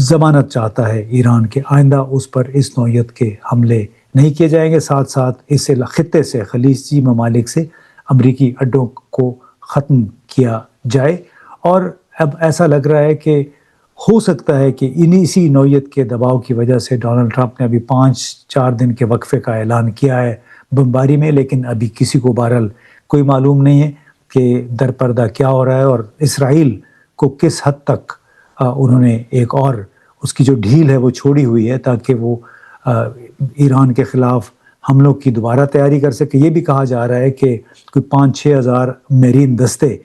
ضمانت چاہتا ہے ایران کے آئندہ اس پر اس نوعیت کے حملے نہیں کیے جائیں گے، ساتھ ساتھ اس خطے سے خلیجی ممالک سے امریکی اڈوں کو ختم کیا جائے۔ اور اب ایسا لگ رہا ہے کہ ہو سکتا ہے کہ اسی نوعیت کے دباؤ کی وجہ سے ڈونلڈ ٹرمپ نے ابھی 5-4 دن کے وقفے کا اعلان کیا ہے بمباری میں، لیکن ابھی کسی کو بہرحال کوئی معلوم نہیں ہے کہ در پردہ کیا ہو رہا ہے اور اسرائیل کو کس حد تک انہوں نے ایک اور اس کی جو ڈھیل ہے وہ چھوڑی ہوئی ہے تاکہ وہ ایران کے خلاف حملوں کی دوبارہ تیاری کر سکے۔ یہ بھی کہا جا رہا ہے کہ کوئی 5-6 ہزار میرین دستے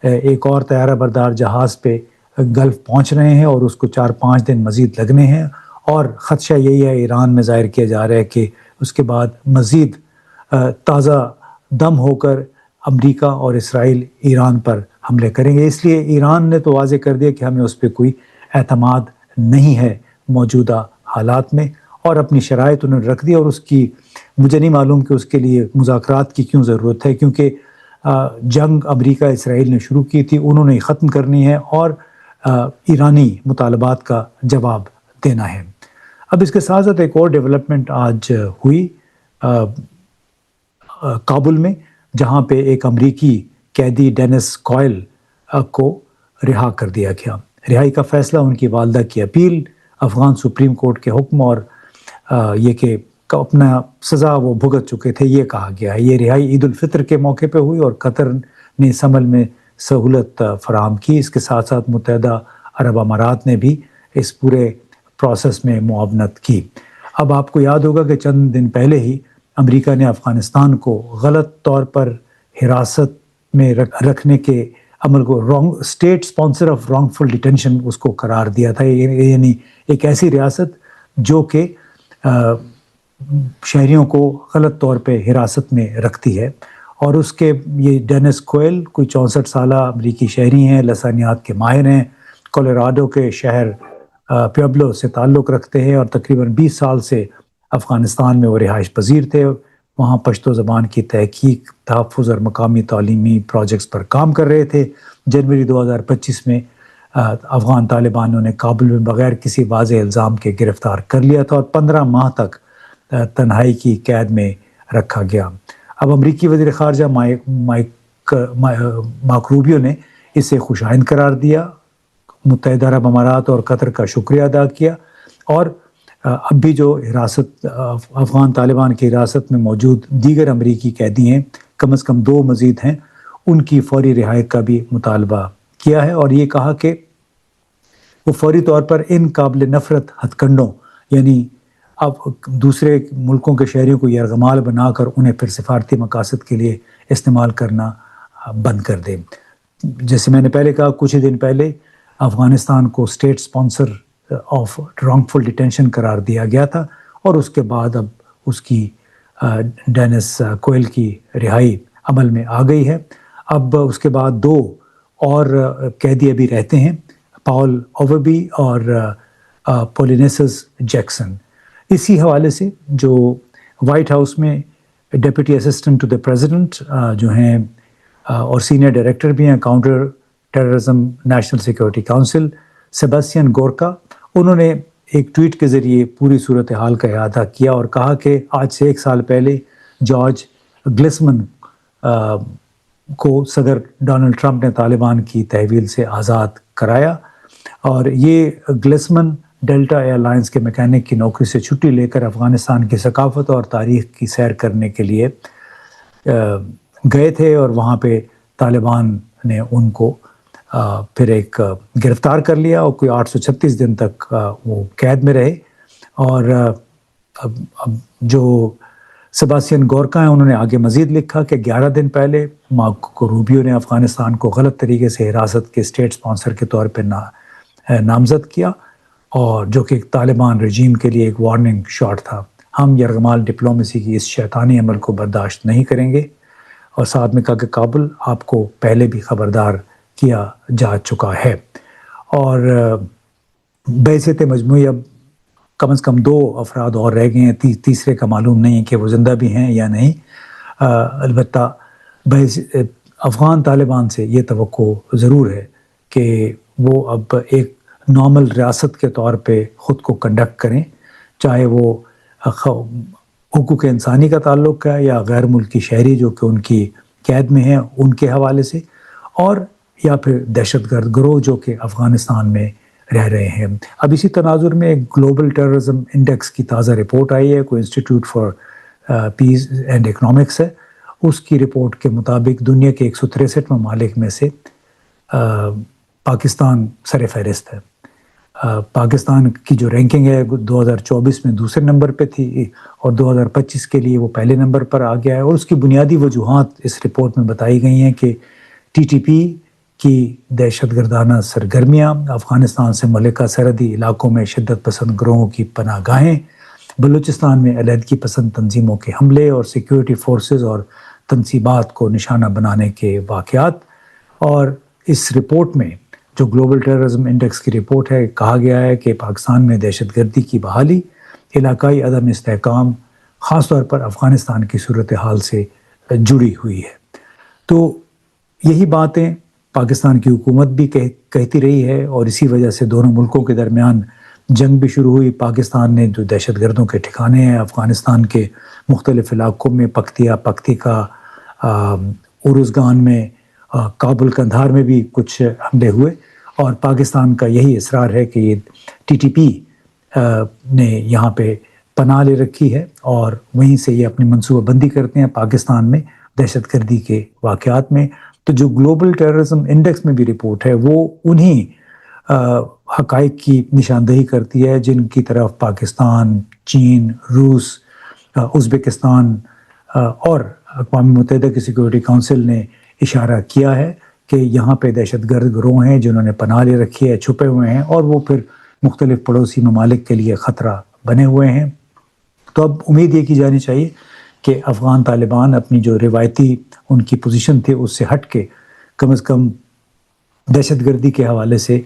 ایک اور طیارہ بردار جہاز پہ گلف پہنچ رہے ہیں اور اس کو 4-5 دن مزید لگنے ہیں، اور خدشہ یہی ہے ایران میں ظاہر کیا جا رہا ہے کہ اس کے بعد مزید تازہ دم ہو کر امریکہ اور اسرائیل ایران پر حملے کریں گے۔ اس لیے ایران نے تو واضح کر دیا کہ ہمیں اس پہ کوئی اعتماد نہیں ہے موجودہ حالات میں، اور اپنی شرائط انہوں نے رکھ دی، اور اس کی مجھے نہیں معلوم کہ اس کے لیے مذاکرات کی کیوں ضرورت ہے، کیونکہ جنگ امریکہ اسرائیل نے شروع کی تھی، انہوں نے ختم کرنی ہے اور ایرانی مطالبات کا جواب دینا ہے۔ اب اس کے ساتھ ساتھ ایک اور ڈیولپمنٹ آج ہوئی کابل میں، جہاں پہ ایک امریکی قیدی ڈینس کوئل کو رہا کر دیا گیا۔ رہائی کا فیصلہ ان کی والدہ کی اپیل، افغان سپریم کورٹ کے حکم اور یہ کہ اپنا سزا وہ بھگت چکے تھے، یہ کہا گیا ہے۔ یہ رہائی عید الفطر کے موقع پہ ہوئی اور قطر نے اس عمل میں سہولت فراہم کی۔ اس کے ساتھ ساتھ متحدہ عرب امارات نے بھی اس پورے پروسیس میں معاونت کی۔ اب آپ کو یاد ہوگا کہ چند دن پہلے ہی امریکہ نے افغانستان کو غلط طور پر حراست میں رکھنے کے عمل کو state sponsor of wrongful detention اس کو قرار دیا تھا، یعنی ایک ایسی ریاست جو کہ شہریوں کو غلط طور پہ حراست میں رکھتی ہے۔ اور اس کے یہ ڈینس کوئل کوئی 64 سالہ امریکی شہری ہیں، لسانیات کے ماہر ہیں، کولوراڈو کے شہر پیبلو سے تعلق رکھتے ہیں اور تقریباً 20 سال سے افغانستان میں وہ رہائش پذیر تھے۔ وہاں پشتو زبان کی تحقیق، تحفظ اور مقامی تعلیمی پروجیکٹس پر کام کر رہے تھے۔ جنوری 2025 میں افغان طالبانوں نے کابل میں بغیر کسی واضح الزام کے گرفتار کر لیا تھا اور 15 ماہ تک تنہائی کی قید میں رکھا گیا۔ اب امریکی وزیر خارجہ مارک روبیو نے اسے خوش آئند قرار دیا، متحدہ عرب امارات اور قطر کا شکریہ ادا کیا، اور اب بھی جو حراست افغان طالبان کی حراست میں موجود دیگر امریکی قیدی ہیں، کم از کم 2 مزید ہیں، ان کی فوری رہائی کا بھی مطالبہ کیا ہے، اور یہ کہا کہ وہ فوری طور پر ان قابل نفرت ہتھ کنڈوں، یعنی اب دوسرے ملکوں کے شہریوں کو یرغمال بنا کر انہیں پھر سفارتی مقاصد کے لیے استعمال کرنا بند کر دیں۔ جیسے میں نے پہلے کہا، کچھ ہی دن پہلے افغانستان کو state sponsor of wrongful detention قرار دیا گیا تھا، اور اس کے بعد اب اس کی ڈینس کوئل کی رہائی عمل میں آ گئی ہے۔ اب اس کے بعد 2 اور قیدی ابھی رہتے ہیں، پاول اووربی اور پولینیسس جیکسن۔ اسی حوالے سے جو وائٹ ہاؤس میں deputy assistant to the president جو ہیں اور سینئر ڈائریکٹر بھی ہیں counter terrorism national security council, Sebastian Gorka, انہوں نے ایک ٹویٹ کے ذریعے پوری صورتحال کا احاطہ کیا اور کہا کہ آج سے 1 سال پہلے جارج گلسمن کو صدر ڈونلڈ ٹرمپ نے طالبان کی تحویل سے آزاد کرایا، اور یہ گلسمن ڈیلٹا ایئر لائنز کے میکینک کی نوکری سے چھٹی لے کر افغانستان کی ثقافت اور تاریخ کی سیر کرنے کے لیے گئے تھے، اور وہاں پہ طالبان نے ان کو پھر ایک گرفتار کر لیا اور کوئی 836 دن تک وہ قید میں رہے۔ اور اب جو سیباسٹین گورکا ہیں، انہوں نے آگے مزید لکھا کہ 11 دن پہلے مارکو روبیو نے افغانستان کو غلط طریقے سے حراست کے اسٹیٹ اسپانسر کے طور پہ نامزد کیا، اور جو کہ طالبان رجیم کے لیے ایک وارننگ شاٹ تھا۔ ہم یرغمال ڈپلومیسی کی اس شیطانی عمل کو برداشت نہیں کریں گے، اور ساتھ میں کہا کہ کابل آپ کو پہلے بھی خبردار کیا جا چکا ہے۔ اور بعثت مجموعی اب کم از کم 2 افراد اور رہ گئے ہیں، تیسرے کا معلوم نہیں ہے کہ وہ زندہ بھی ہیں یا نہیں۔ البتہ افغان طالبان سے یہ توقع ضرور ہے کہ وہ اب ایک نارمل ریاست کے طور پہ خود کو کنڈکٹ کریں، چاہے وہ حقوق انسانی کا تعلق ہے یا غیر ملکی شہری جو کہ ان کی قید میں ہیں ان کے حوالے سے، اور یا پھر دہشت گرد گروہ جو کہ افغانستان میں رہ رہے ہیں۔ اب اسی تناظر میں ایک گلوبل ٹیررزم انڈیکس کی تازہ رپورٹ آئی ہے، کوئی institute for piece and economics ہے، اس کی رپورٹ کے مطابق دنیا کے 163 ممالک میں سے پاکستان سر فہرست ہے۔ پاکستان کی جو رینکنگ ہے 2024 میں دوسرے نمبر پہ تھی اور 2025 کے لیے وہ پہلے نمبر پر آ گیا ہے، اور اس کی بنیادی وجوہات اس رپورٹ میں بتائی گئی ہیں کہ ٹی ٹی پی کی دہشت گردانہ سرگرمیاں، افغانستان سے ملکہ سرحدی علاقوں میں شدت پسند گروہوں کی پناہ گاہیں، بلوچستان میں علیحدگی پسند تنظیموں کے حملے اور سیکیورٹی فورسز اور تنصیبات کو نشانہ بنانے کے واقعات۔ اور اس رپورٹ میں جو گلوبل ٹیررزم انڈیکس کی رپورٹ ہے، کہا گیا ہے کہ پاکستان میں دہشت گردی کی بحالی، علاقائی عدم استحکام، خاص طور پر افغانستان کی صورتحال سے جڑی ہوئی ہے۔ تو یہی باتیں پاکستان کی حکومت بھی کہتی رہی ہے، اور اسی وجہ سے دونوں ملکوں کے درمیان جنگ بھی شروع ہوئی۔ پاکستان نے جو دہشت گردوں کے ٹھکانے ہیں افغانستان کے مختلف علاقوں میں، پکتیکا، ارزگان میں، کابل قندھار میں بھی کچھ حملے ہوئے، اور پاکستان کا یہی اصرار ہے کہ یہ ٹی ٹی پی نے یہاں پہ پناہ لے رکھی ہے، اور وہیں سے یہ اپنی منصوبہ بندی کرتے ہیں پاکستان میں دہشت گردی کے واقعات میں۔ تو جو گلوبل ٹیررزم انڈیکس میں بھی رپورٹ ہے وہ انہی حقائق کی نشاندہی کرتی ہے جن کی طرف پاکستان، چین، روس، ازبکستان اور اقوام متحدہ کی سیکورٹی کونسل نے اشارہ کیا ہے کہ یہاں پہ دہشت گرد گروہ ہیں جنہوں نے پناہ لے رکھی ہے، چھپے ہوئے ہیں، اور وہ پھر مختلف پڑوسی ممالک کے لیے خطرہ بنے ہوئے ہیں۔ تو اب امید یہ کی جانی چاہیے کہ افغان طالبان اپنی جو روایتی ان کی پوزیشن تھی اس سے ہٹ کے کم از کم دہشت گردی کے حوالے سے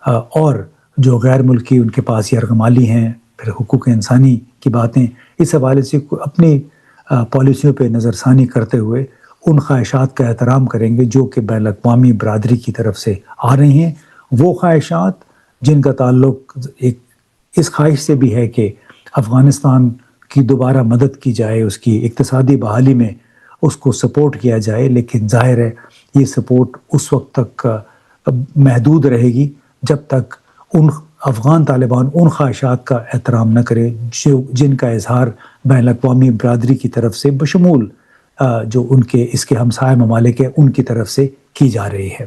اور جو غیر ملکی ان کے پاس یرغمالی ہیں، پھر حقوق انسانی کی باتیں، اس حوالے سے اپنی پالیسیوں پہ نظر ثانی کرتے ہوئے ان خواہشات کا احترام کریں گے جو کہ بین الاقوامی برادری کی طرف سے آ رہی ہیں، وہ خواہشات جن کا تعلق ایک اس خواہش سے بھی ہے کہ افغانستان کی دوبارہ مدد کی جائے، اس کی اقتصادی بحالی میں اس کو سپورٹ کیا جائے، لیکن ظاہر ہے یہ سپورٹ اس وقت تک محدود رہے گی جب تک افغان طالبان ان خواہشات کا احترام نہ کرے جن کا اظہار بین الاقوامی برادری کی طرف سے بشمول جو ان کے اس کے ہمسائے ممالک ہیں ان کی طرف سے کی جا رہی ہے۔